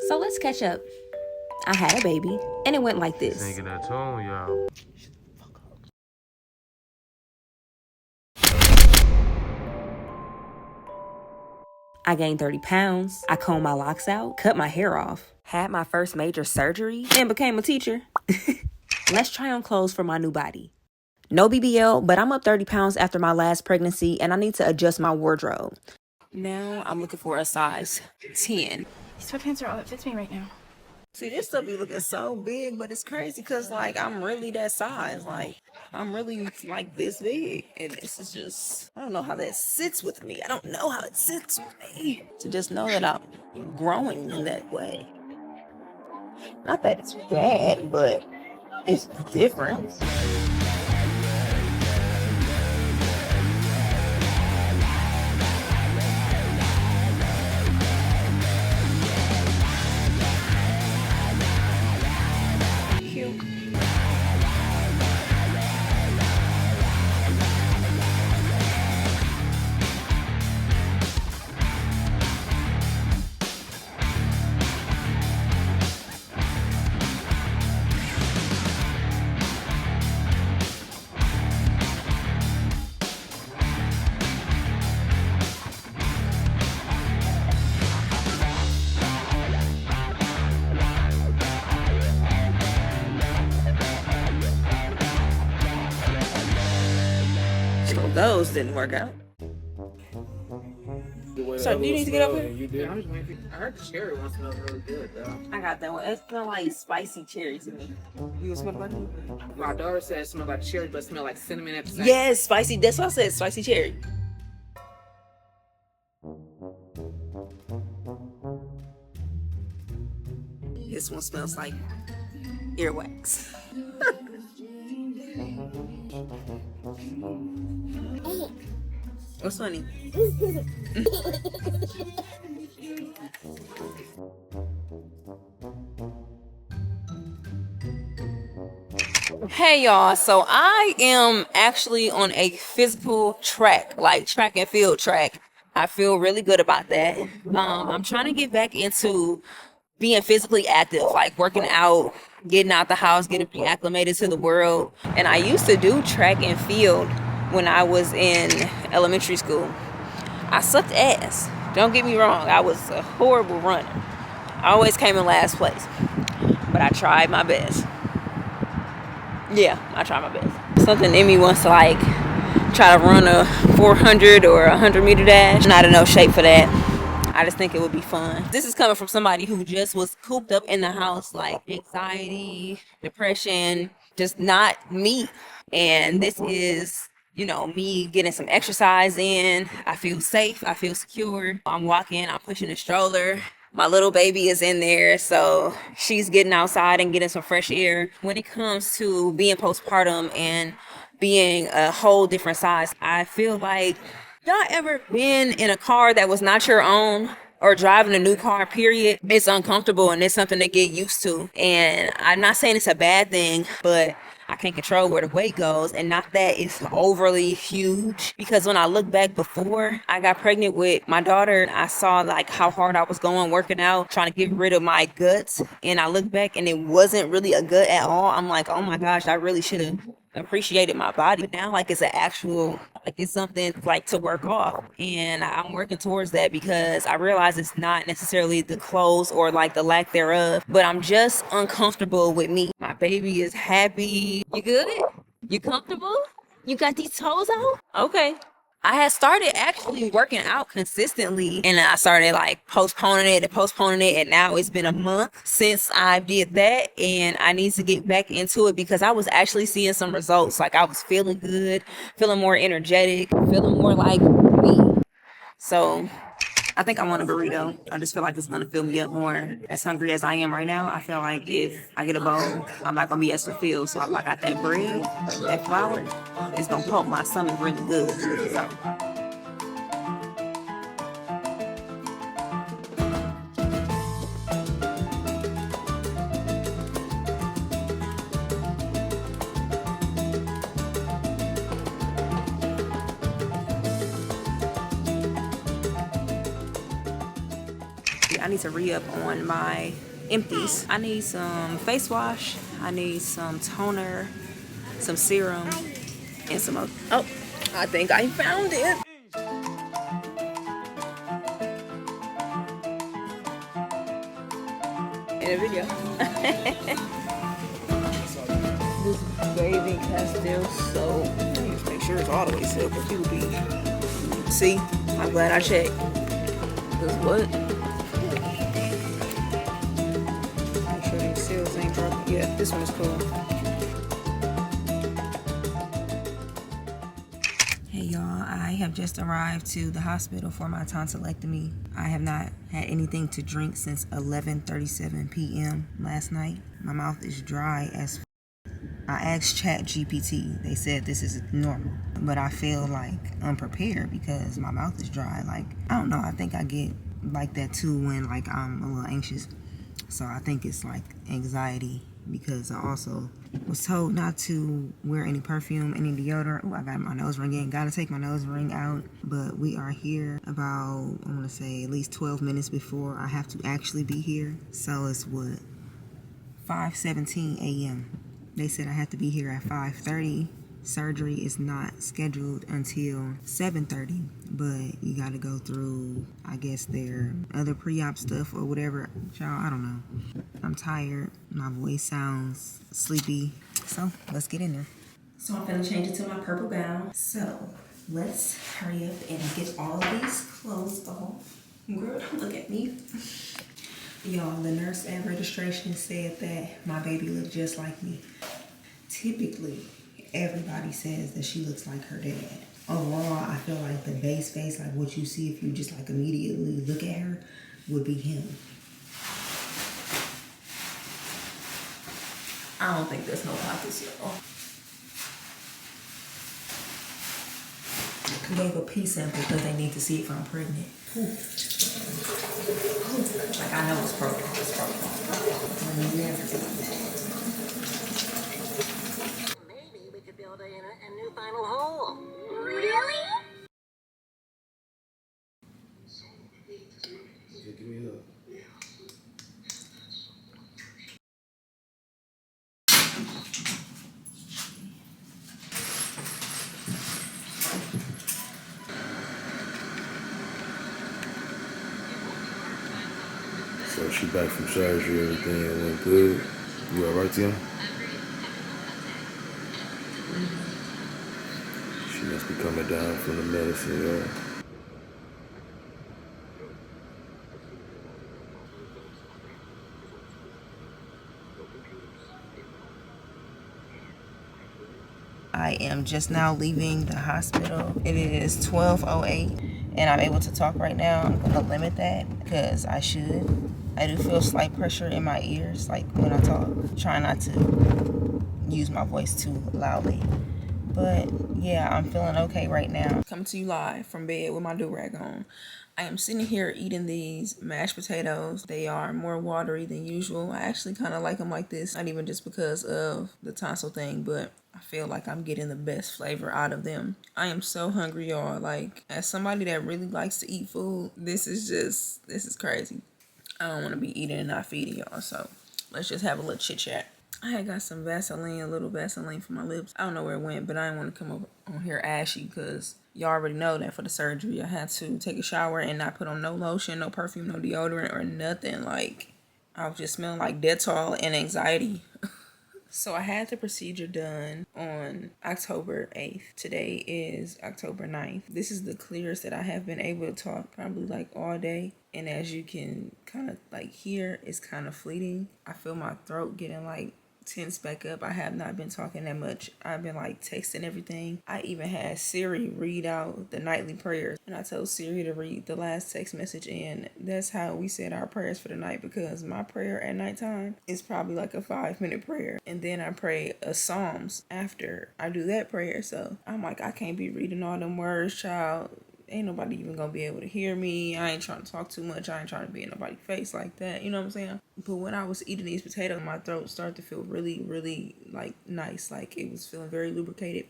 So let's catch up. I had a baby, and it went like this. Singing that tone, y'all. I gained 30 pounds. I combed my locks out, cut my hair off, had my first major surgery, and became a teacher. Let's try on clothes for my new body. No BBL, but I'm up 30 pounds after my last pregnancy, and I need to adjust my wardrobe. Now I'm looking for a size 10. These sweatpants are all that fits me right now. See, this stuff be looking so big, but it's crazy because, like, I'm really that size. Like, I'm really, like, this big. And this is just, I don't know how that sits with me. I don't know how it sits with me. To just know that I'm growing in that way. Not that it's bad, but it's different. So those didn't work out. So do you need to get up here? You did. I heard the cherry one smells really good though. I got that one. It smells like spicy cherry to me. You smell like it? My daughter said it smelled like cherry, but it smelled like cinnamon at the same. Yes, spicy. That's what I said. Spicy cherry. This one smells like earwax. What's funny? Hey y'all, so I am actually on a physical track, like track and field track. I feel really good about that. I'm trying to get back into being physically active, like working out, getting out the house, getting reacclimated to the world. And I used to do track and field when I was in elementary school. I sucked ass. Don't get me wrong, I was a horrible runner. I always came in last place, but I tried my best. Yeah, I tried my best. Something in me wants to like try to run a 400 or 100-meter dash. Not in no shape for that. I just think it would be fun. This is coming from somebody who just was cooped up in the house, like anxiety, depression, just not me. And this is, you know, me getting some exercise in. I feel safe. I feel secure. I'm walking. I'm pushing a stroller. My little baby is in there, so she's getting outside and getting some fresh air. When it comes to being postpartum and being a whole different size, I feel like, y'all ever been in a car that was not your own or driving a new car, period? It's uncomfortable and it's something to get used to. And I'm not saying it's a bad thing, but I can't control where the weight goes, and not that it's overly huge, because when I look back before I got pregnant with my daughter, I saw like how hard I was going working out, trying to get rid of my guts, and I look back and it wasn't really a gut at all. I'm like, oh my gosh, I really should have appreciated my body. But now like it's an actual, like it's something like to work off, and I'm working towards that because I realize it's not necessarily the clothes or like the lack thereof, but I'm just uncomfortable with me. My baby is happy. You good? You comfortable? You got these toes out? Okay. I had started actually working out consistently, and I started like postponing it, and now it's been a month since I did that, and I need to get back into it because I was actually seeing some results. Like I was feeling good, feeling more energetic, feeling more like me. So I think I want a burrito. I just feel like it's gonna fill me up more. As hungry as I am right now, I feel like if I get a bowl, I'm not gonna be as fulfilled. So if I got that bread, that flour, it's gonna pump my stomach really good. So I need to re-up on my empties. I need some face wash. I need some toner, some serum, and some other. Oh, I think I found it. In a video. This baby Castile soap. Just make sure it's all the way sealed because people be. See, I'm glad I checked. Cause what? Make sure these seals ain't broken. Yeah, this one is cool. Hey y'all, I have just arrived to the hospital for my tonsillectomy. I have not had anything to drink since 11:37 p.m. last night. My mouth is dry as I asked ChatGPT. They said this is normal, but I feel like unprepared because my mouth is dry. Like, I don't know, I think I get like that too when like I'm a little anxious. So I think it's like anxiety because I also was told not to wear any perfume, any deodorant. Oh, I got my nose ring in. Gotta take my nose ring out. But we are here about, I want to say at least 12 minutes before I have to actually be here. So it's what, 5:17 a.m. They said I have to be here at 5:30. Surgery is not scheduled until 7:30, but you got to go through, I guess, their other pre-op stuff or whatever. Y'all, I don't know. I'm tired. My voice sounds sleepy. So let's get in there. So I'm gonna change it to my purple gown. So let's hurry up and get all of these clothes off. Girl, don't look at me. Y'all, the nurse at registration said that my baby looked just like me. Typically, everybody says that she looks like her dad. Overall, I feel like the base face, like what you see if you just like immediately look at her, would be him. I don't think there's no pockets, y'all. Gave a pee sample because they need to see if I'm pregnant. Ooh. Like, I know it's broken. It's broken. I'm never doing that. Maybe we could build a new final hole. Really? Give me up. So she back from surgery, everything went good. You alright, Tim? She must be coming down from the medicine, y'all. I am just now leaving the hospital. It is 12:08 and I'm able to talk right now. I'm gonna limit that because I should. I do feel slight pressure in my ears, like when I talk. Try not to use my voice too loudly. But yeah, I'm feeling okay right now. Coming to you live from bed with my do-rag on. I am sitting here eating these mashed potatoes. They are more watery than usual. I actually kind of like them like this. Not even just because of the tonsil thing, but I feel like I'm getting the best flavor out of them. I am so hungry, y'all. Like, as somebody that really likes to eat food, this is crazy. I don't want to be eating and not feeding y'all, so let's just have a little chit chat. I had got some Vaseline, a little Vaseline for my lips. I don't know where it went, but I didn't want to come up on here ashy because y'all already know that for the surgery, I had to take a shower and not put on no lotion, no perfume, no deodorant or nothing. Like, I was just smelling like Dettol and anxiety. So I had the procedure done on October 8th. Today is October 9th. This is the clearest that I have been able to talk probably like all day. And as you can kind of like hear, it's kind of fleeting. I feel my throat getting like tense back up. I have not been talking that much. I've been like texting everything. I even had Siri read out the nightly prayers. And I told Siri to read the last text message, and that's how we said our prayers for the night, because my prayer at nighttime is probably like a 5-minute prayer. And then I pray a Psalms after I do that prayer. So I'm like, I can't be reading all them words, child. Ain't nobody even gonna be able to hear me. I ain't trying to talk too much. I ain't trying to be in nobody's face like that. You know what I'm saying? But when I was eating these potatoes, my throat started to feel really, really like nice. Like it was feeling very lubricated.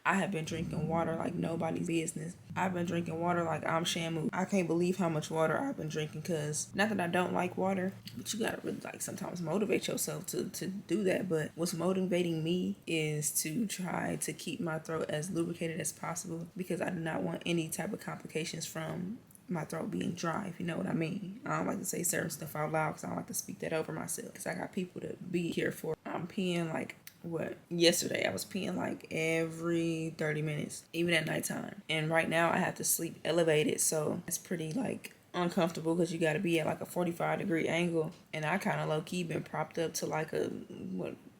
I have been drinking water like nobody's business. I've been drinking water like I'm Shamu. I can't believe how much water I've been drinking, because not that I don't like water, but you gotta really like sometimes motivate yourself to do that. But what's motivating me is to try to keep my throat as lubricated as possible, because I do not want any type of complications from my throat being dry, if you know what I mean. I don't like to say certain stuff out loud because I don't like to speak that over myself, because I got people to be here for. I'm peeing like, yesterday I was peeing like every 30 minutes, even at nighttime. And right now I have to sleep elevated, so it's pretty like uncomfortable, because you got to be at like a 45-degree angle, and I kind of low-key been propped up to like a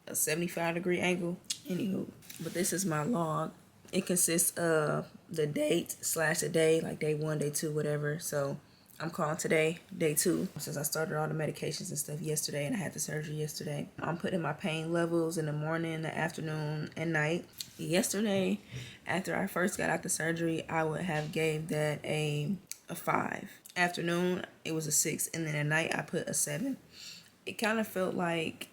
75-degree angle. Anywho, but this is my log. It consists of the date / the day, like day 1, day 2, whatever. So I'm calling today day 2, since I started all the medications and stuff yesterday, and I had the surgery yesterday. I'm putting my pain levels in the morning, the afternoon, and night. Yesterday, after I first got out the surgery, I would have gave that a 5. Afternoon, it was a 6, and then at night I put a 7. It kind of felt like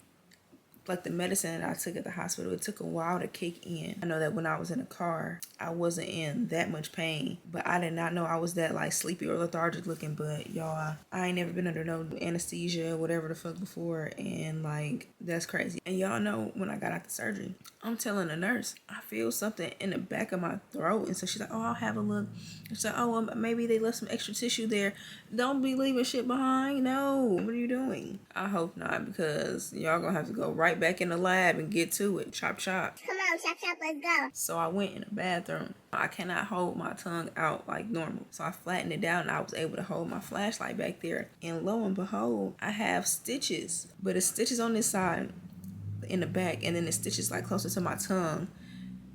the medicine that I took at the hospital, it took a while to kick in. I know that when I was in the car, I wasn't in that much pain, but I did not know I was that like sleepy or lethargic looking. But y'all, I ain't never been under no anesthesia, whatever the fuck before, and like, that's crazy. And y'all know when I got out the surgery, I'm telling the nurse, I feel something in the back of my throat. And so she's like, oh, I'll have a look. She's like, oh, well, maybe they left some extra tissue there. Don't be leaving shit behind. No, what are you doing? I hope not, because y'all gonna have to go right back in the lab and get to it. Chop, chop. Come on, chop, chop, let's go. So I went in the bathroom. I cannot hold my tongue out like normal. So I flattened it down, and I was able to hold my flashlight back there. And lo and behold, I have stitches. But it's stitches on this side in the back, and then the stitches like closer to my tongue.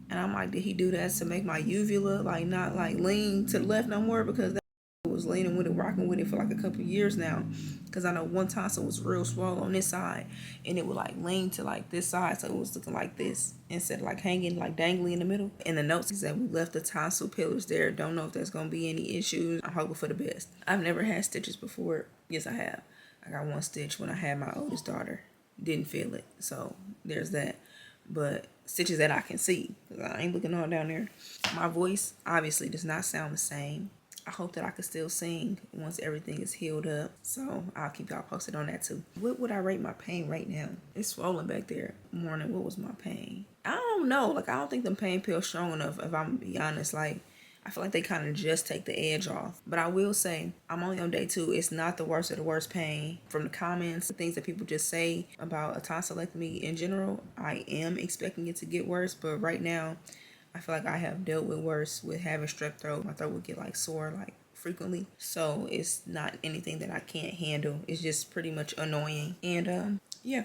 And I'm like, did he do that to make my uvula like not like lean to the left no more? Because that was leaning with it, rocking with it for like a couple years now. Because I know one tonsil was real swollen on this side, and it would like lean to like this side, so it was looking like this instead of like hanging, like dangling in the middle. And the notes is that we left the tonsil pillars there. Don't know if there's gonna be any issues. I'm hoping for the best. I've never had stitches before. Yes, I have. I got one stitch when I had my oldest daughter. Didn't feel it, so there's that. But stitches that I can see, because I ain't looking all down there. My voice obviously does not sound the same. I hope that I can still sing once everything is healed up, so I'll keep y'all posted on that too. What would I rate my pain right now? It's swollen back there. Morning, what was my pain? I don't know. Like, I don't think them pain pills strong enough, if I'm gonna be honest. Like, I feel like they kind of just take the edge off. But I will say, I'm only on day 2. It's not the worst of the worst pain. From the comments, the things that people just say about a tonsillectomy in general, I am expecting it to get worse. But right now, I feel like I have dealt with worse with having strep throat. My throat would get like sore like frequently. So it's not anything that I can't handle. It's just pretty much annoying. And yeah.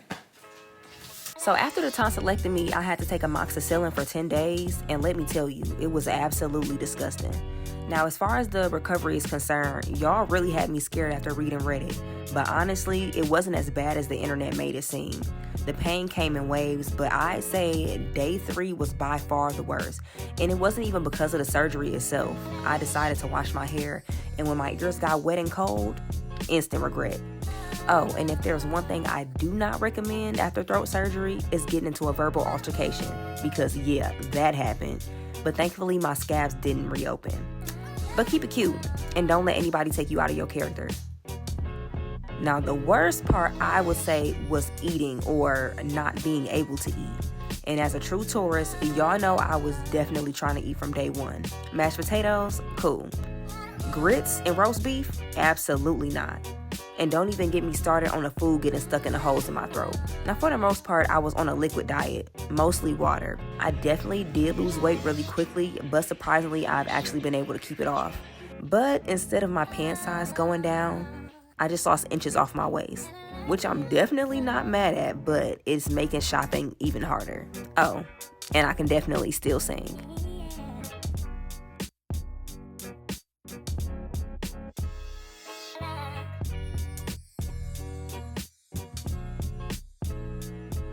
So after the tonsillectomy, I had to take amoxicillin for 10 days, and let me tell you, it was absolutely disgusting. Now, as far as the recovery is concerned, y'all really had me scared after reading Reddit, but honestly, it wasn't as bad as the internet made it seem. The pain came in waves, but I'd say day 3 was by far the worst, and it wasn't even because of the surgery itself. I decided to wash my hair, and when my ears got wet and cold, instant regret. Oh, and if there's one thing I do not recommend after throat surgery, is getting into a verbal altercation, because yeah, that happened. But thankfully my scabs didn't reopen. But keep it cute, and don't let anybody take you out of your character. Now, the worst part, I would say, was eating or not being able to eat. And as a true tourist, y'all know I was definitely trying to eat from day 1. Mashed potatoes? Cool. Grits and roast beef? Absolutely not. And don't even get me started on the food getting stuck in the holes in my throat. Now, for the most part, I was on a liquid diet, mostly water. I definitely did lose weight really quickly, but surprisingly, I've actually been able to keep it off. But instead of my pant size going down, I just lost inches off my waist, which I'm definitely not mad at, but it's making shopping even harder. Oh, and I can definitely still sing.